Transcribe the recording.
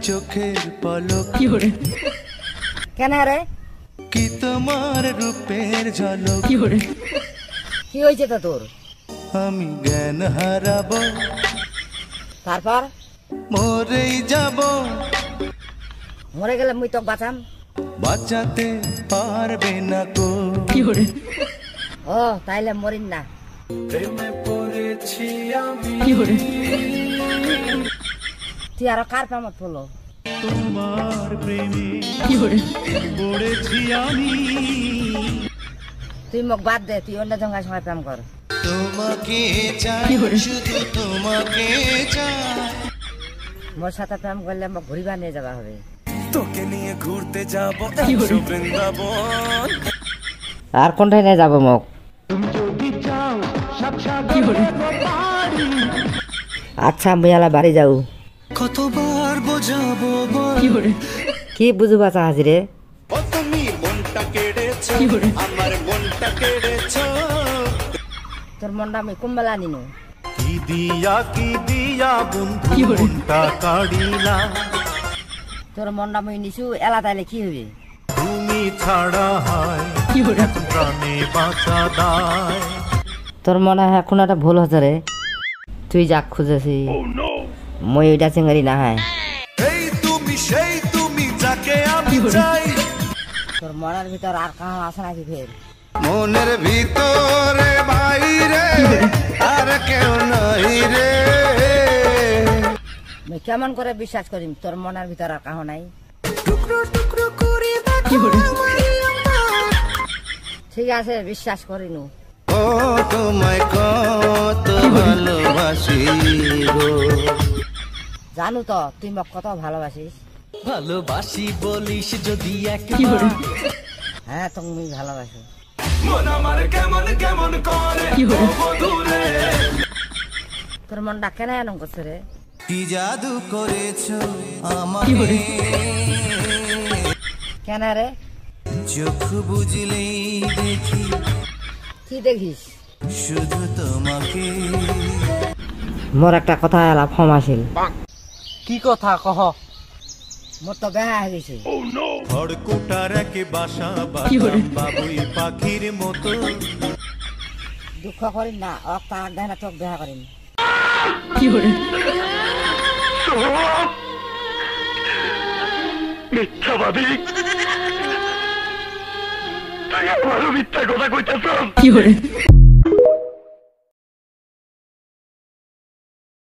চোখের পলক কেন রে কি তোমার রূপের ঝলক কি হয়েছে তো তোর আমি জ্ঞান হারাবো তারপর মরেই যাব মরে গেলে মুই তোকে বাঁচাম বাঁচাতে পারবে না কো ও তাইলে মরিন না প্রেমে পড়েছি আমি তুই আরো কার প্রেমত পড়লো তোমার প্রেমে পড়েছি আমি তুই মোক বাদ দে তুই অন্য জঙ্গার সঙ্গে প্রেম কর তোমাকে চাই শুধু তোমাকে চাই মোর সাথে প্রেম করলে মোক ঘুরিবা নিয়ে যাবা হবে তোকে নিয়ে ঘুরতে যাব বৃন্দাবন আর কোনটায় নিয়ে যাবো মোক আচ্ছা মুইয়ালা বাড়ি যাও কতবার বোঝাবো কি বুঝবা চাহাজি রে ও তুমি মনটা কেড়েছো আমার মনটা কেড়েছো তোর মনটা আমি কুম্বেলা নিনু কি দিয়া বন্ধু মনটা কাড়িলা তোর মনটা আমি নিছু এলা তাইলে কি হবে তুমি ছাড়া হয় প্রাণে বাঁচা দায় তোর মনে হয় এখন একটা ভুল হচ্ছে রে তুই যাক খুঁজেছি মই ওইটা চিঙ্গারি না হয় সেই তুমি যাকে আমি চাই তোর মনের ভিতর আর কাহা আছে নাকি ফের মনের ভিতরে বাইরে আর কেউ নাই রে আমি কেমন করে বিশ্বাস করিম তোর মনের ভিতর আর কাহা নাই টুকরো টুকরো করে ঠিক আছে বিশ্বাস করিনু ও তোমায় কত ভালোবাসি গো জানু তো তুই মোক কত ভালোবাসিস ভালোবাসি বলিস যদি একবার হ্যাঁ তুমি ভালোবাসো মন আমার কেমন কেমন করে দূরে তোর মনটা কেন এরকম করছে রে কি জাদু করেছো আমাকে কেন রে চোখ বুঝলেই দেখি কি দেখিস শুধু তোমাকে মোর একটা কথা এলা ফর্ম আসিল কি কথা কহ মোর তো বেহা হয়ে গেছে খড়কুটার এক বাসা বাঁধলাম বাবুই পাখির মতো দুঃখ করিন না অক তার দেয় না তোকে বেহা করিন মিথ্যাবাদী তুই আমারও মিথ্যা কথা কইতেছ